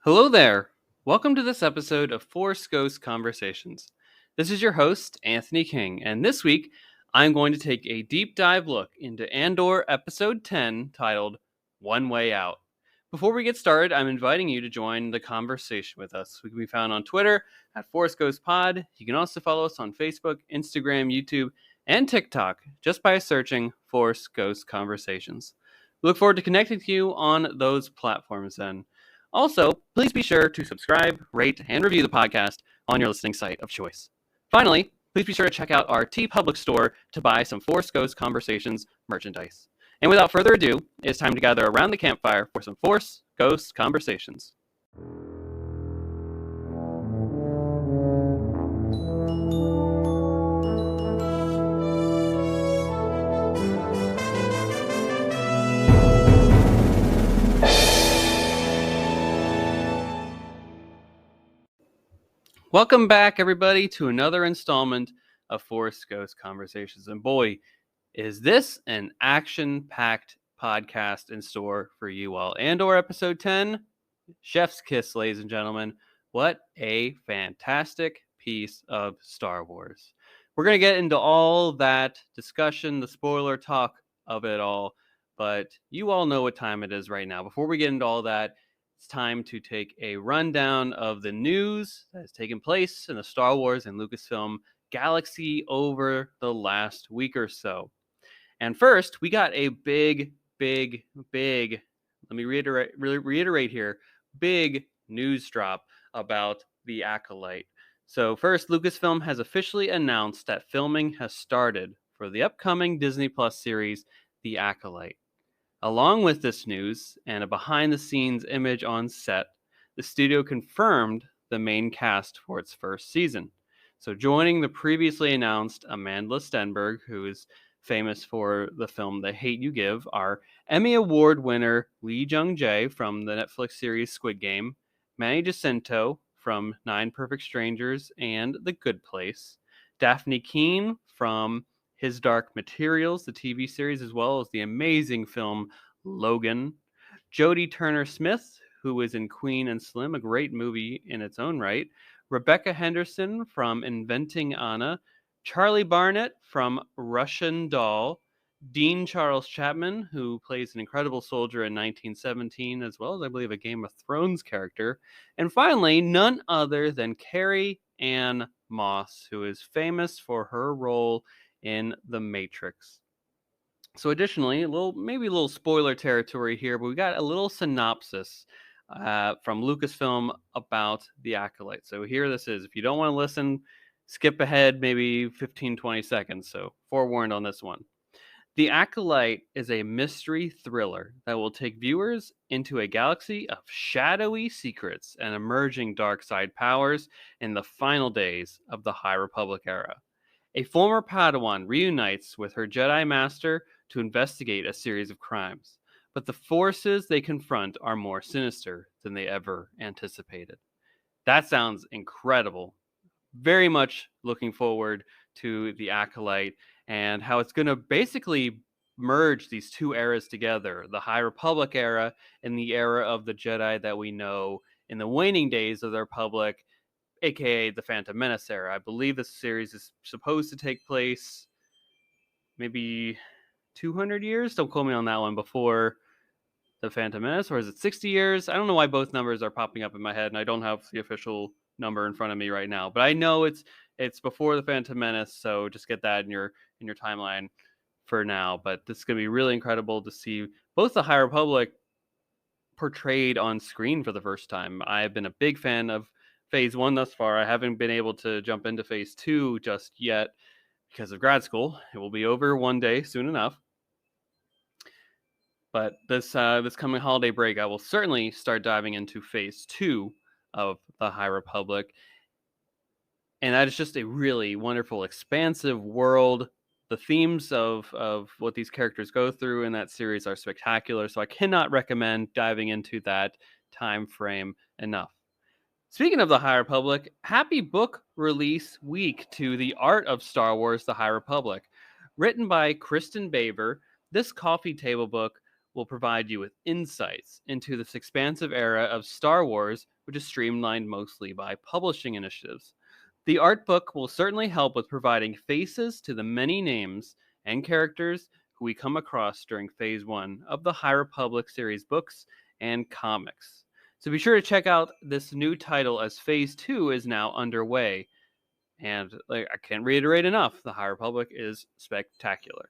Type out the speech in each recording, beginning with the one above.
Hello there. Welcome to this episode of Force Ghost Conversations. This is your host, Anthony King, and this week I'm going to take a deep dive look into Andor Episode 10 titled One Way Out. Before we get started, I'm inviting you to join the conversation with us. We can be found on Twitter at Force Ghost Pod. You can also follow us on Facebook, Instagram, YouTube, and TikTok just by searching Force Ghost Conversations. We look forward to connecting with you on those platforms then. Also, please be sure to subscribe, rate, and review the podcast on your listening site of choice. Finally, please be sure to check out our TeePublic store to buy some Force Ghost Conversations merchandise. And without further ado, it's time to gather around the campfire for some Force Ghost Conversations. Welcome back, everybody, to another installment of Force Ghost Conversations. And boy, is this an action-packed podcast in store for you all. Andor Episode 10, Chef's Kiss, ladies and gentlemen. What a fantastic piece of Star Wars. We're going to get into all that discussion, the spoiler talk of it all, but you all know what time it is right now. Before we get into all that, it's time to take a rundown of the news that has taken place in the Star Wars and Lucasfilm galaxy over the last week or so. And first, we got a big, let me reiterate here, big news drop about The Acolyte. So first, Lucasfilm has officially announced that filming has started for the upcoming Disney Plus series, The Acolyte. Along with this news and a behind-the-scenes image on set, the studio confirmed the main cast for its first season. So joining the previously announced Amandla Stenberg, who is famous for the film The Hate U Give, are Emmy Award winner Lee Jung-jae from the Netflix series Squid Game, Manny Jacinto from Nine Perfect Strangers and The Good Place, Daphne Keane from His Dark Materials, the TV series, as well as the amazing film Logan, Jodie Turner-Smith, who was in Queen and Slim, a great movie in its own right, Rebecca Henderson from Inventing Anna, Charlie Barnett from Russian Doll, Dean Charles Chapman, who plays an incredible soldier in 1917, as well as, I believe, a Game of Thrones character, and finally, none other than Carrie Ann Moss, who is famous for her role in The Matrix. So additionally, a little spoiler territory here, but we got a little synopsis from Lucasfilm about The Acolyte. So here this is. If you don't want to listen, skip ahead maybe 15, 20 seconds. So forewarned on this one. The Acolyte is a mystery thriller that will take viewers into a galaxy of shadowy secrets and emerging dark side powers in the final days of the High Republic era. A former Padawan reunites with her Jedi Master to investigate a series of crimes, but the forces they confront are more sinister than they ever anticipated. That sounds incredible. Very much looking forward to The Acolyte and how it's going to basically merge these two eras together, the High Republic era and the era of the Jedi that we know in the waning days of the Republic, aka the Phantom Menace era. I believe this series is supposed to take place maybe 200 years. Don't quote me on that one. Before the Phantom Menace, or is it 60 years? I don't know why both numbers are popping up in my head, and I don't have the official number in front of me right now. But I know it's before the Phantom Menace, so just get that in your timeline for now. But this is going to be really incredible to see both the High Republic portrayed on screen for the first time. I've been a big fan of Phase 1 thus far. I haven't been able to jump into Phase 2 just yet because of grad school. It will be over one day soon enough. But this coming holiday break, I will certainly start diving into Phase 2 of the High Republic. And that is just a really wonderful, expansive world. The themes of what these characters go through in that series are spectacular, so I cannot recommend diving into that time frame enough. Speaking of the High Republic, happy book release week to The Art of Star Wars, The High Republic. Written by Kristen Baver, this coffee table book will provide you with insights into this expansive era of Star Wars, which is streamlined mostly by publishing initiatives. The art book will certainly help with providing faces to the many names and characters who we come across during Phase 1 of the High Republic series books and comics. So be sure to check out this new title as Phase 2 is now underway. And I can't reiterate enough, the High Republic is spectacular.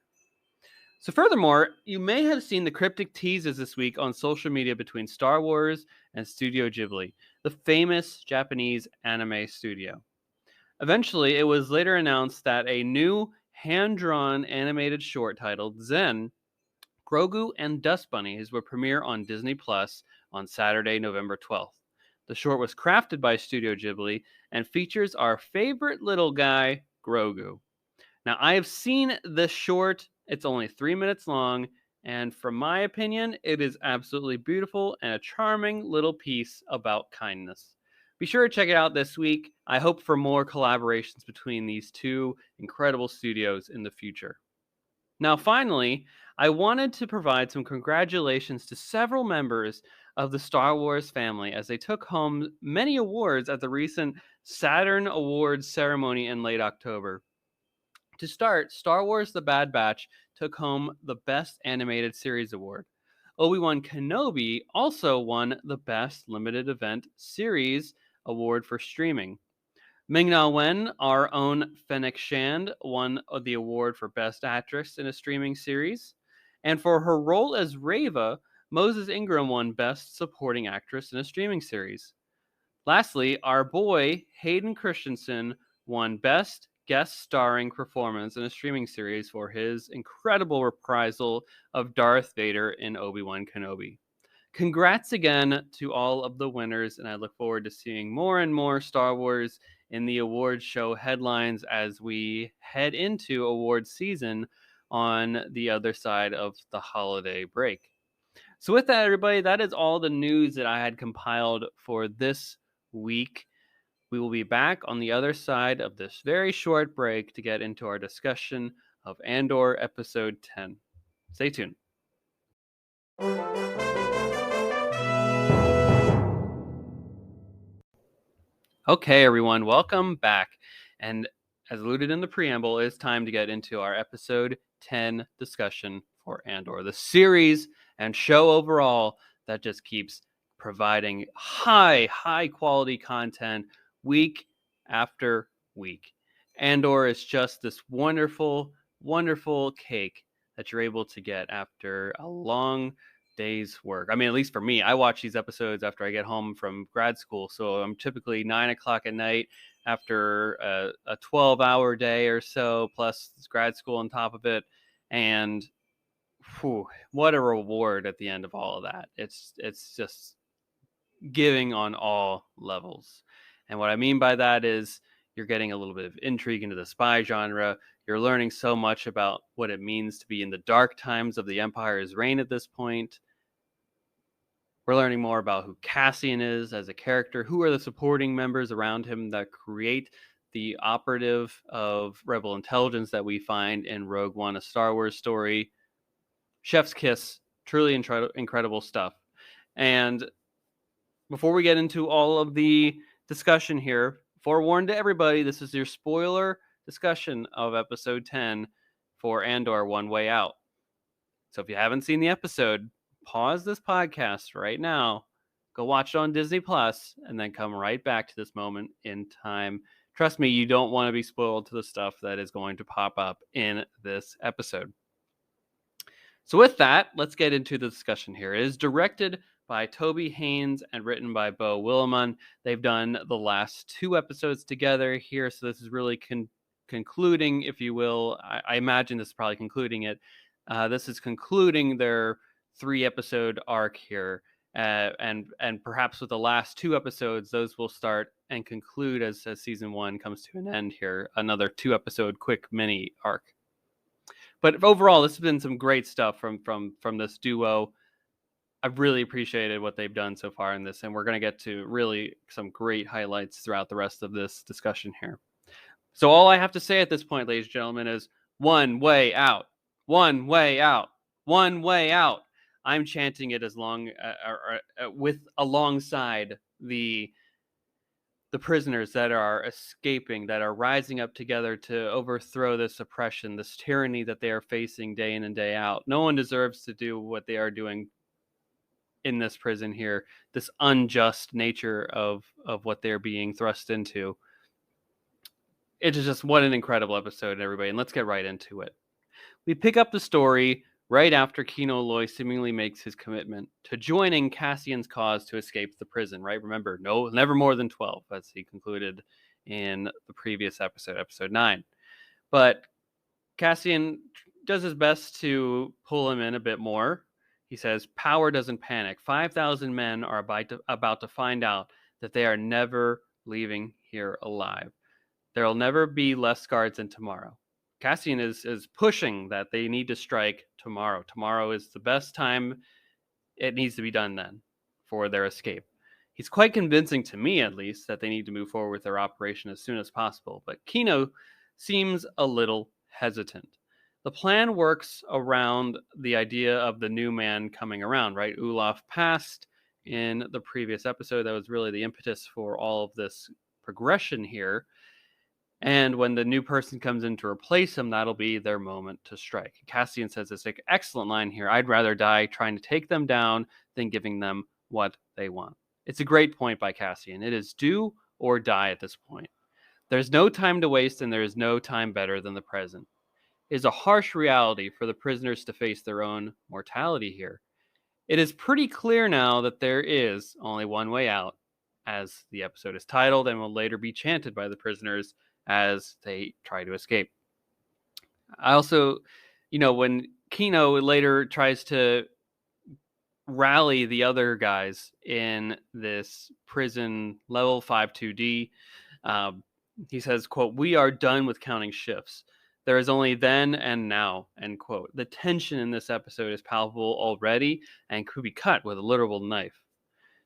So furthermore, you may have seen the cryptic teases this week on social media between Star Wars and Studio Ghibli, the famous Japanese anime studio. Eventually, it was later announced that a new hand-drawn animated short titled Zen, Grogu and Dust Bunnies will premiere on Disney Plus on Saturday, November 12th. The short was crafted by Studio Ghibli and features our favorite little guy, Grogu. Now, I have seen this short. It's only 3 minutes long, and from my opinion, it is absolutely beautiful and a charming little piece about kindness. Be sure to check it out this week. I hope for more collaborations between these two incredible studios in the future. Now, finally, I wanted to provide some congratulations to several members of the Star Wars family as they took home many awards at the recent Saturn Awards ceremony in late October. To start, Star Wars The Bad Batch took home the Best Animated Series award. Obi-Wan Kenobi also won the Best Limited Event Series award for streaming. Ming-Na Wen, our own Fennec Shand, won the award for Best Actress in a Streaming Series. And for her role as Reva, Moses Ingram won Best Supporting Actress in a Streaming Series. Lastly, our boy Hayden Christensen won Best Guest Starring Performance in a Streaming Series for his incredible reprisal of Darth Vader in Obi-Wan Kenobi. Congrats again to all of the winners, and I look forward to seeing more and more Star Wars in the awards show headlines as we head into awards season on the other side of the holiday break. So with that, everybody, that is all the news that I had compiled for this week. We will be back on the other side of this very short break to get into our discussion of Andor Episode 10. Stay tuned. Okay, everyone, welcome back. And as alluded in the preamble, it's time to get into our Episode 10 discussion for Andor, the series and show overall that just keeps providing high quality content week after week. Andor is just this wonderful cake that you're able to get after a long day's work. I mean, at least for me, I watch these episodes after I get home from grad school. So I'm typically 9 o'clock at night after a 12-hour day or so, plus grad school on top of it. And whew, what a reward at the end of all of that. It's just giving on all levels. And what I mean by that is you're getting a little bit of intrigue into the spy genre. You're learning so much about what it means to be in the dark times of the Empire's reign at this point. We're learning more about who Cassian is as a character, who are the supporting members around him that create the operative of Rebel intelligence that we find in Rogue One, a Star Wars story. Chef's kiss, truly incredible stuff. And before we get into all of the discussion here, forewarned to everybody, this is your spoiler discussion of Episode 10 for Andor One Way Out. So if you haven't seen the episode, pause this podcast right now, go watch it on Disney Plus, and then come right back to this moment in time. Trust me, you don't want to be spoiled to the stuff that is going to pop up in this episode. So with that, let's get into the discussion here. It is directed by Toby Haynes and written by Beau Willimon. They've done the last 2 episodes together here, so this is really concluding, if you will. I imagine this is probably concluding it. This is concluding their 3-episode arc here, and perhaps with the last 2 episodes, those will start and conclude as season 1 comes to an end here. Another 2-episode quick mini arc. But overall, this has been some great stuff from this duo. I've really appreciated what they've done so far in this, and we're going to get to really some great highlights throughout the rest of this discussion here. So all I have to say at this point, ladies and gentlemen, is one way out. One way out. One way out. I'm chanting it as long with alongside the prisoners that are escaping, that are rising up together to overthrow this oppression, this tyranny that they are facing day in and day out. No one deserves to do what they are doing in this prison here, this unjust nature of what they're being thrust into. It is just what an incredible episode, everybody, and let's get right into it. We pick up the story right after Kino Loy seemingly makes his commitment to joining Cassian's cause to escape the prison, right? Remember, no, never more than 12, as he concluded in the previous episode, episode 9. But Cassian does his best to pull him in a bit more. He says, power doesn't panic. 5,000 men are about to find out that they are never leaving here alive. There will never be less guards than tomorrow. Cassian is pushing that they need to strike tomorrow. Tomorrow is the best time. It needs to be done then for their escape. He's quite convincing to me, at least, that they need to move forward with their operation as soon as possible. But Kino seems a little hesitant. The plan works around the idea of the new man coming around, right? Olaf passed in the previous episode. That was really the impetus for all of this progression here. And when the new person comes in to replace him, that'll be their moment to strike. Cassian says this excellent line here. I'd rather die trying to take them down than giving them what they want. It's a great point by Cassian. It is do or die at this point. There's no time to waste, and there is no time better than the present. It is a harsh reality for the prisoners to face their own mortality here. It is pretty clear now that there is only one way out, as the episode is titled and will later be chanted by the prisoners as they try to escape. I also, when Kino later tries to rally the other guys in this prison level 5-2D, he says, quote, we are done with counting shifts. There is only then and now, end quote. The tension in this episode is palpable already and could be cut with a literal knife.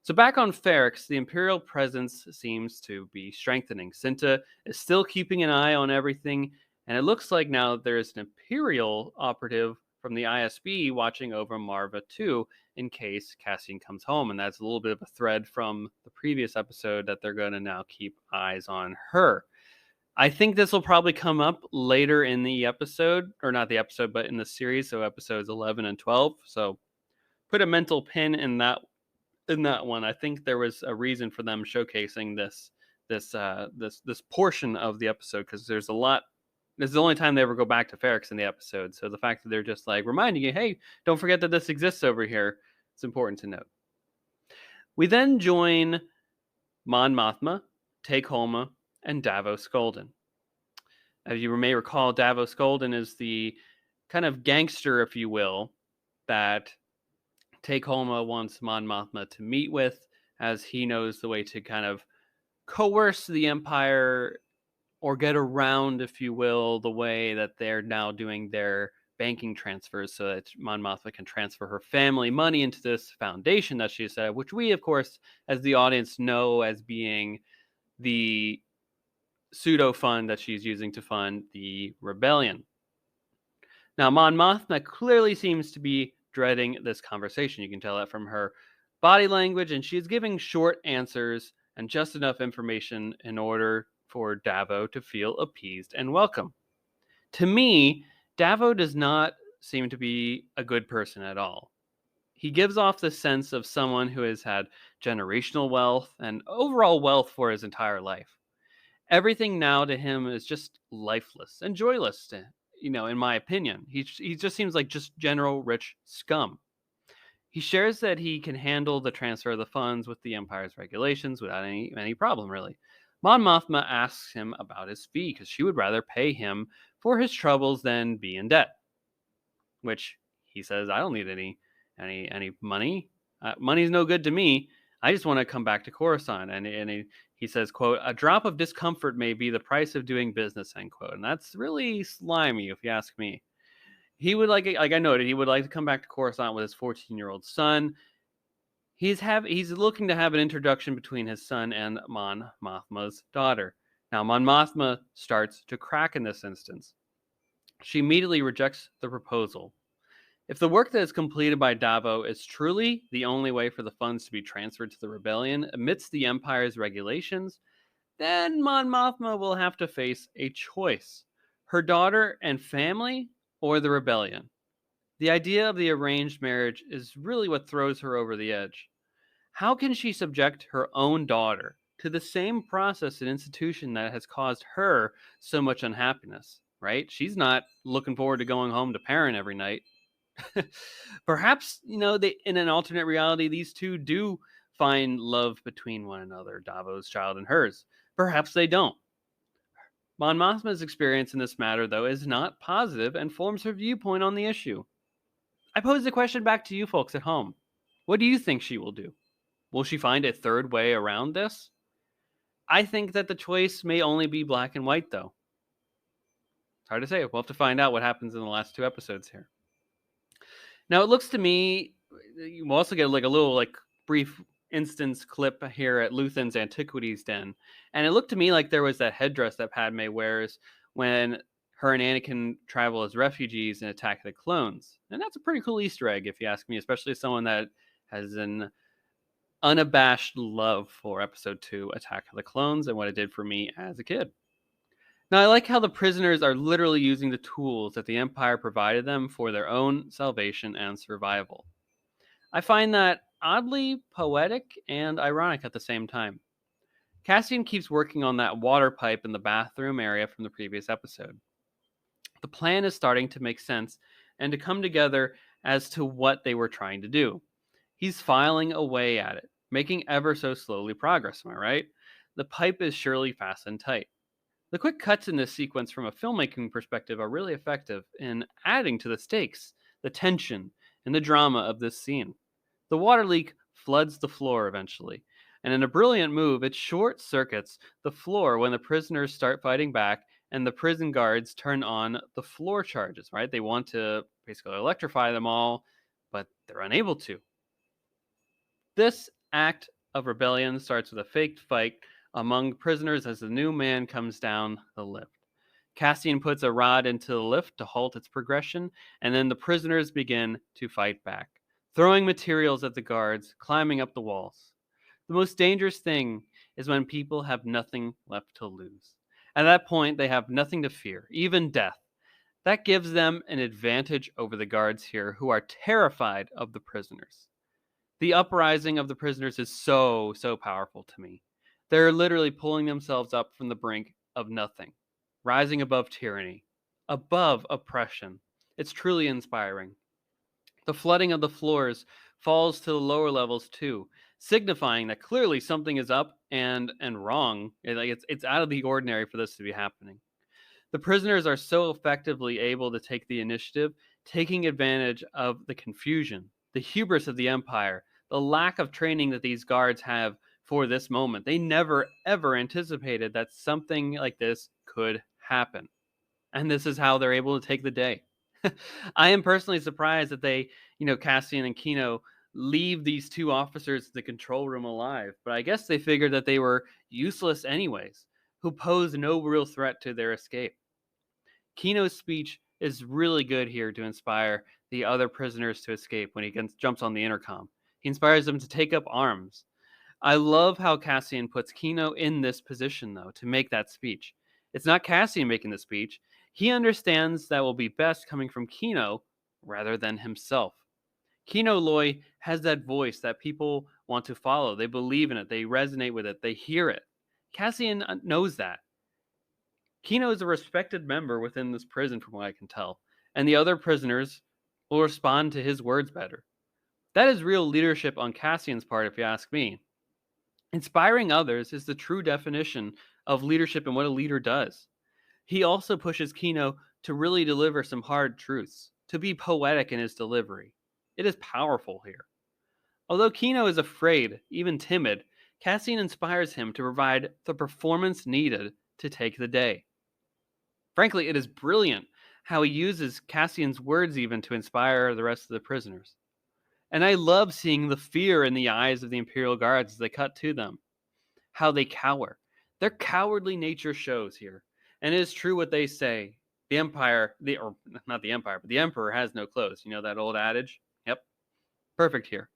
So back on Ferrix, the Imperial presence seems to be strengthening. Cinta is still keeping an eye on everything, and it looks like now there is an Imperial operative from the ISB watching over Marva too, in case Cassian comes home. And that's a little bit of a thread from the previous episode that they're going to now keep eyes on her. I think this will probably come up later in the episode, or not the episode, but in the series, so episodes 11 and 12. So put a mental pin in that one. I think there was a reason for them showcasing this portion of the episode, because there's a lot. This is the only time they ever go back to Ferrix in the episode. So the fact that they're just like reminding you, hey, don't forget that this exists over here, it's important to note. We then join Mon Mothma, Take Holma, and Davos Golden. As you may recall, Davos Golden is the kind of gangster, if you will, that Take Holma wants Mon Mothma to meet with, as he knows the way to kind of coerce the Empire or get around, if you will, the way that they're now doing their banking transfers so that Mon Mothma can transfer her family money into this foundation that she set up, which we, of course, as the audience know as being the pseudo fund that she's using to fund the rebellion. Now, Mon Mothma clearly seems to be dreading this conversation. You can tell that from her body language, and she's giving short answers and just enough information in order for Davo to feel appeased and welcome. To me, Davo does not seem to be a good person at all. He gives off the sense of someone who has had generational wealth and overall wealth for his entire life. Everything now to him is just lifeless and joyless, in my opinion. He just seems like just general rich scum. He shares that he can handle the transfer of the funds with the Empire's regulations without any problem, really. Mon Mothma asks him about his fee, because she would rather pay him for his troubles than be in debt. Which he says, I don't need any money. Money's no good to me. I just want to come back to Coruscant. And he says, quote, a drop of discomfort may be the price of doing business, end quote. And that's really slimy, if you ask me. He would like I noted, he would like to come back to Coruscant with his 14-year-old son. He's looking to have an introduction between his son and Mon Mothma's daughter. Now, Mon Mothma starts to crack in this instance. She immediately rejects the proposal. If the work that is completed by Davo is truly the only way for the funds to be transferred to the rebellion amidst the Empire's regulations, then Mon Mothma will have to face a choice: her daughter and family, or the rebellion. The idea of the arranged marriage is really what throws her over the edge. How can she subject her own daughter to the same process and institution that has caused her so much unhappiness? Right? She's not looking forward to going home to parent every night. Perhaps, they in an alternate reality, these two do find love between one another, Davo's child and hers. Perhaps they don't. Mon Mothma's experience in this matter, though, is not positive and forms her viewpoint on the issue. I pose the question back to you folks at home. What do you think she will do? Will she find a third way around this? I think that the choice may only be black and white, though. It's hard to say. We'll have to find out what happens in the last two episodes here. Now, it looks to me, you also get like a little brief instance clip here at Luthen's Antiquities Den, and it looked to me like there was that headdress that Padme wears when her and Anakin travel as refugees in Attack of the Clones, and that's a pretty cool Easter egg, if you ask me, especially as someone that has an unabashed love for Episode 2, Attack of the Clones, and what it did for me as a kid. Now, I like how the prisoners are literally using the tools that the Empire provided them for their own salvation and survival. I find that oddly poetic and ironic at the same time. Cassian keeps working on that water pipe in the bathroom area from the previous episode. The plan is starting to make sense and to come together as to what they were trying to do. He's filing away at it, making ever so slowly progress, am I right? The pipe is surely fastened tight. The quick cuts in this sequence from a filmmaking perspective are really effective in adding to the stakes, the tension, and the drama of this scene. The water leak floods the floor eventually, and in a brilliant move, it short circuits the floor when the prisoners start fighting back and the prison guards turn on the floor charges, right? They want to basically electrify them all, but they're unable to. This act of rebellion starts with a faked fight among prisoners as the new man comes down the lift. Cassian puts a rod into the lift to halt its progression, and then the prisoners begin to fight back, throwing materials at the guards, climbing up the walls. The most dangerous thing is when people have nothing left to lose. At that point, they have nothing to fear, even death. That gives them an advantage over the guards here, who are terrified of the prisoners. The uprising of the prisoners is so powerful to me. They're literally pulling themselves up from the brink of nothing, rising above tyranny, above oppression. It's truly inspiring. The flooding of the floors falls to the lower levels too, signifying that clearly something is up and wrong. It's out of the ordinary for this to be happening. The prisoners are so effectively able to take the initiative, taking advantage of the confusion, the hubris of the Empire, the lack of training that these guards have for this moment. They never, ever anticipated that something like this could happen. And this is how they're able to take the day. I am personally surprised that they, Cassian and Kino leave these two officers in the control room alive. But I guess they figured that they were useless anyways, who pose no real threat to their escape. Kino's speech is really good here to inspire the other prisoners to escape when he jumps on the intercom. He inspires them to take up arms. I love how Cassian puts Kino in this position, though, to make that speech. It's not Cassian making the speech. He understands that will be best coming from Kino rather than himself. Kino Loy has that voice that people want to follow. They believe in it. They resonate with it. They hear it. Cassian knows that. Kino is a respected member within this prison, from what I can tell, and the other prisoners will respond to his words better. That is real leadership on Cassian's part, if you ask me. Inspiring others is the true definition of leadership and what a leader does. He also pushes Kino to really deliver some hard truths, to be poetic in his delivery. It is powerful here. Although Kino is afraid, even timid, Cassian inspires him to provide the performance needed to take the day. Frankly, it is brilliant how he uses Cassian's words even to inspire the rest of the prisoners. And I love seeing the fear in the eyes of the Imperial Guards as they cut to them. How they cower. Their cowardly nature shows here. And it is true what they say. The Empire, or not the Empire, but the Emperor has no clothes. You know that old adage? Yep. Perfect here.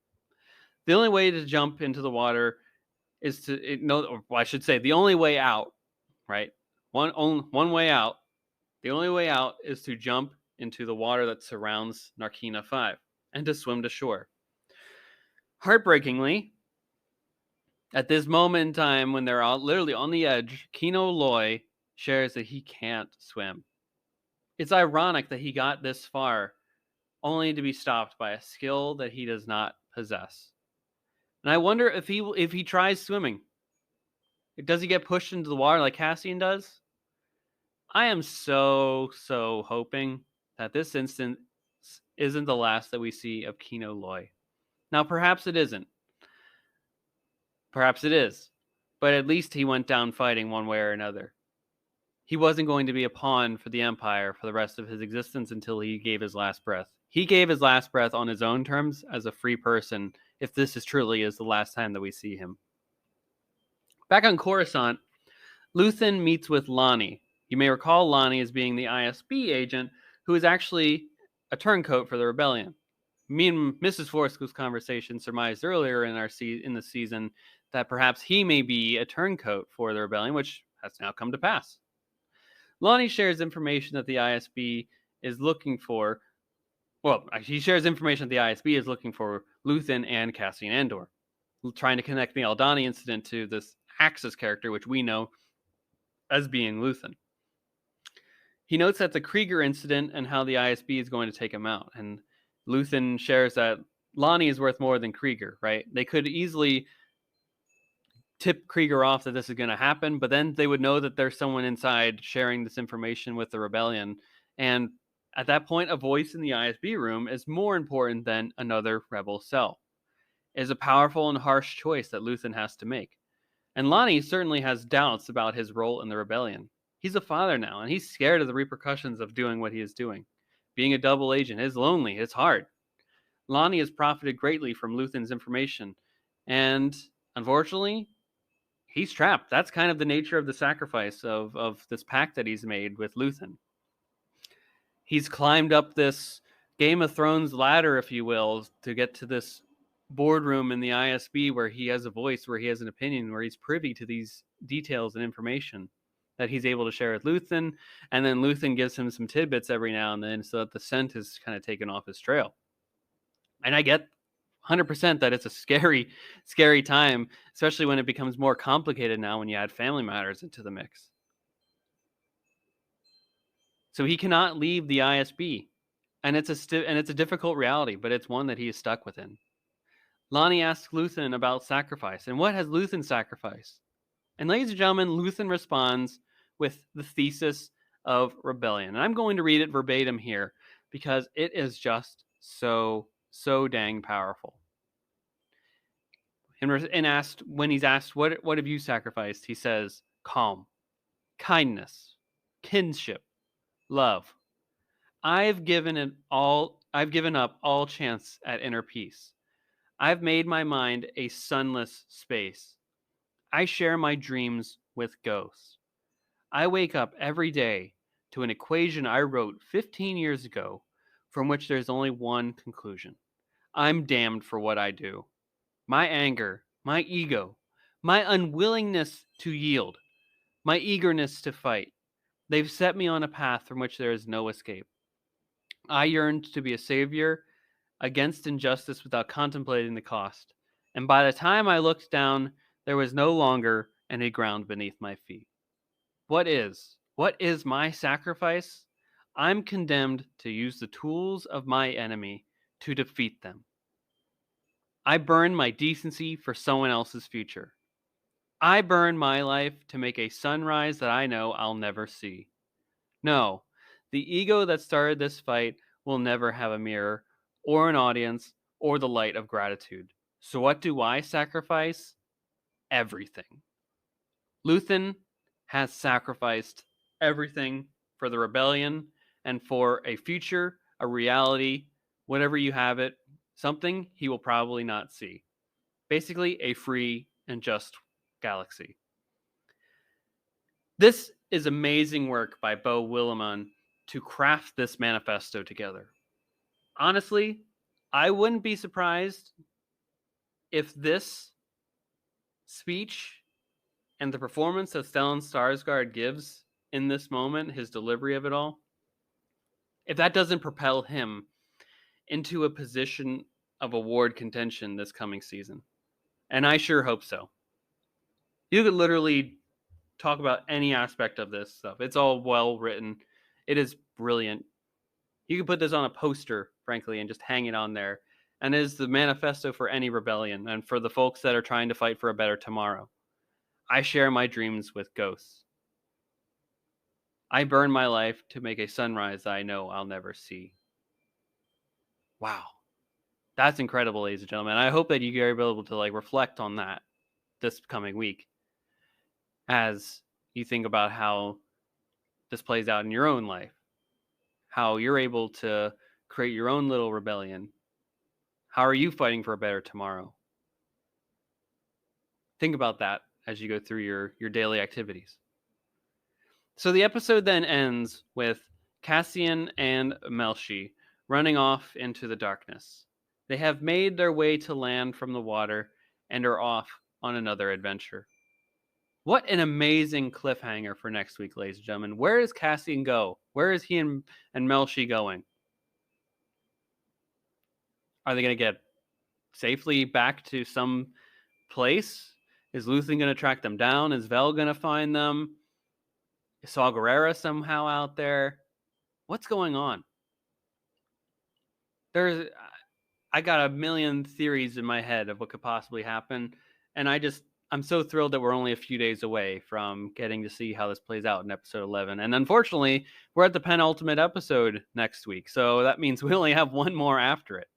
The only way to jump into the water is to, or I should say, the only way out, right? One way out. The only way out is to jump into the water that surrounds Narkina 5 and to swim to shore. Heartbreakingly, at this moment in time when they're all literally on the edge, Kino Loy shares that he can't swim. It's ironic that he got this far only to be stopped by a skill that he does not possess. And I wonder if he tries swimming, does he get pushed into the water like Cassian does? I am so hoping that this instance isn't the last that we see of Kino Loy. Now, perhaps it isn't. Perhaps it is. But at least he went down fighting one way or another. He wasn't going to be a pawn for the Empire for the rest of his existence until he gave his last breath. He gave his last breath on his own terms as a free person, if this is truly the last time that we see him. Back on Coruscant, Luthen meets with Lonnie. You may recall Lonnie as being the ISB agent who is actually a turncoat for the rebellion. Me and Mrs. Forsko's conversation surmised earlier in the season that perhaps he may be a turncoat for the rebellion, which has now come to pass. Lonnie shares information that the ISB is looking for. Well, he shares information that the ISB is looking for Luthen and Cassian Andor, trying to connect the Aldhani incident to this Axis character, which we know as being Luthen. He notes that the Krieger incident and how the ISB is going to take him out. And Luthen shares that Lonnie is worth more than Krieger, right? They could easily tip Krieger off that this is going to happen, but then they would know that there's someone inside sharing this information with the rebellion. And at that point, a voice in the ISB room is more important than another rebel cell. It is a powerful and harsh choice that Luthen has to make. And Lonnie certainly has doubts about his role in the rebellion. He's a father now, and he's scared of the repercussions of doing what he is doing. Being a double agent is lonely, it's hard. Lonnie has profited greatly from Luthen's information, and unfortunately, he's trapped. That's kind of the nature of the sacrifice of this pact that he's made with Luthen. He's climbed up this Game of Thrones ladder, if you will, to get to this boardroom in the ISB where he has a voice, where he has an opinion, where he's privy to these details and information that he's able to share with Luthen. And then Luthen gives him some tidbits every now and then so that the scent is kind of taken off his trail. And I get 100% that it's a scary time, especially when it becomes more complicated now when you add family matters into the mix. So he cannot leave the ISB, and it's a difficult reality, but it's one that he is stuck within. Lonnie asks Luthen about sacrifice, and what has Luthen sacrificed? And ladies and gentlemen, Luthen responds with the thesis of rebellion. And I'm going to read it verbatim here because it is just so dang powerful. And when he's asked, what have you sacrificed? He says, calm, kindness, kinship, love. I've given up all chance at inner peace. I've made my mind a sunless space. I share my dreams with ghosts. I wake up every day to an equation I wrote 15 years ago from which there's only one conclusion. I'm damned for what I do. My anger, my ego, my unwillingness to yield, my eagerness to fight. They've set me on a path from which there is no escape. I yearned to be a savior against injustice without contemplating the cost. And by the time I looked down, there was no longer any ground beneath my feet. What is my sacrifice? I'm condemned to use the tools of my enemy to defeat them. I burn my decency for someone else's future. I burn my life to make a sunrise that I know I'll never see. No, the ego that started this fight will never have a mirror, or an audience, or the light of gratitude. So what do I sacrifice? Everything. Luthen has sacrificed everything for the rebellion and for a future, a reality, whatever you have it, something he will probably not see. Basically, a free and just galaxy. This is amazing work by Beau Willimon to craft this manifesto together. Honestly, I wouldn't be surprised if this speech and the performance that Stellan Skarsgård gives in this moment, his delivery of it all, if that doesn't propel him into a position of award contention this coming season. And I sure hope so. You could literally talk about any aspect of this stuff. It's all well written. It is brilliant. You could put this on a poster, frankly, and just hang it on there. And it is the manifesto for any rebellion and for the folks that are trying to fight for a better tomorrow. I share my dreams with ghosts. I burn my life to make a sunrise I know I'll never see. Wow. That's incredible, ladies and gentlemen. I hope that you are able to reflect on that this coming week as you think about how this plays out in your own life, how you're able to create your own little rebellion. How are you fighting for a better tomorrow? Think about that as you go through your daily activities. So the episode then ends with Cassian and Melshi running off into the darkness. They have made their way to land from the water and are off on another adventure. What an amazing cliffhanger for next week, ladies and gentlemen. Where does Cassian go? Where is he and Melshi going? Are they going to get safely back to some place? Is Luthen going to track them down? Is Vel going to find them? Is Saw Gerrera somehow out there? What's going on? I got a million theories in my head of what could possibly happen, and I'm so thrilled that we're only a few days away from getting to see how this plays out in episode 11. And unfortunately, we're at the penultimate episode next week, so that means we only have one more after it.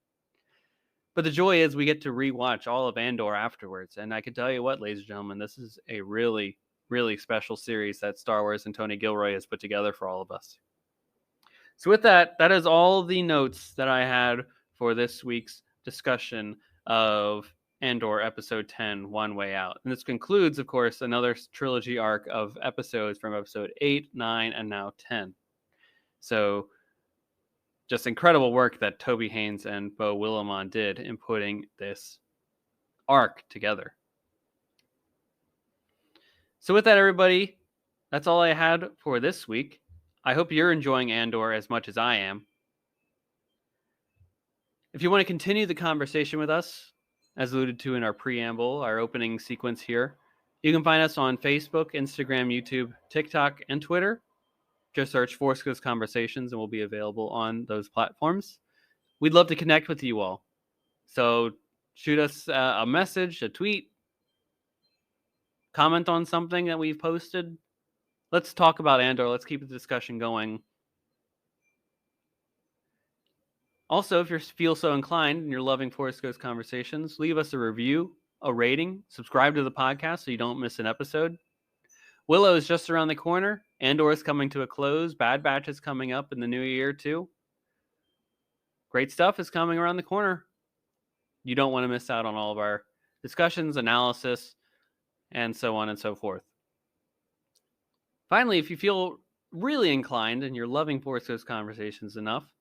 But the joy is we get to rewatch all of Andor afterwards, and I can tell you what, ladies and gentlemen, this is a really, really special series that Star Wars and Tony Gilroy has put together for all of us. So with that is all the notes that I had for this week's discussion of Andor episode 10, One Way Out. And this concludes, of course, another trilogy arc of episodes from episode 8, 9, and now 10. So just incredible work that Toby Haynes and Beau Willimon did in putting this arc together. So with that, everybody, that's all I had for this week. I hope you're enjoying Andor as much as I am. If you want to continue the conversation with us, as alluded to in our preamble, our opening sequence here, you can find us on Facebook, Instagram, YouTube, TikTok, and Twitter. Just search Force Ghost Conversations and we'll be available on those platforms. We'd love to connect with you all. So shoot us a message, a tweet, comment on something that we've posted. Let's talk about Andor. Let's keep the discussion going. Also, if you feel so inclined and you're loving Force Ghost Conversations, leave us a review, a rating, subscribe to the podcast so you don't miss an episode. Willow is just around the corner. Andor is coming to a close. Bad Batch is coming up in the new year, too. Great stuff is coming around the corner. You don't want to miss out on all of our discussions, analysis, and so on and so forth. Finally, if you feel really inclined and you're loving Force Ghost Conversations enough,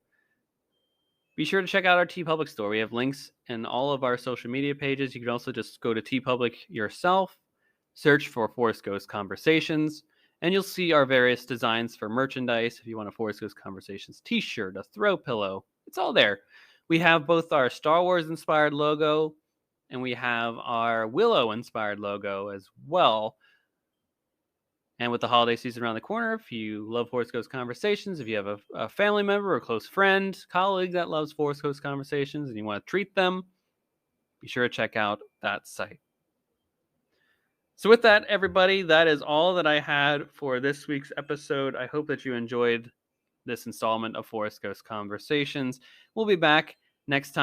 be sure to check out our TeePublic store. We have links in all of our social media pages. You can also just go to TeePublic yourself, search for Force Ghost Conversations, and you'll see our various designs for merchandise. If you want a Force Ghost Conversations t-shirt, a throw pillow, it's all there. We have both our Star Wars inspired logo and we have our Willow inspired logo as well. And with the holiday season around the corner, if you love Force Ghost Conversations, if you have a family member or a close friend, colleague that loves Force Ghost Conversations and you want to treat them, be sure to check out that site. So with that, everybody, that is all that I had for this week's episode. I hope that you enjoyed this installment of Force Ghost Conversations. We'll be back next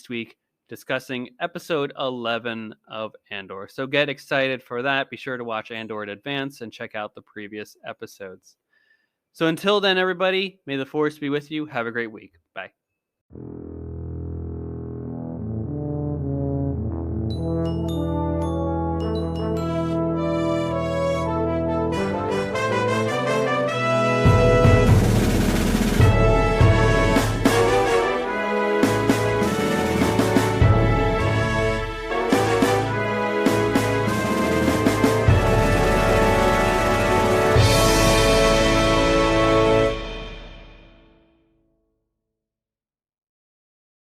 week, discussing episode 11 of Andor. So get excited for that. Be sure to watch Andor in advance and check out the previous episodes. So until then, everybody, may the Force be with you. Have a great week. Bye.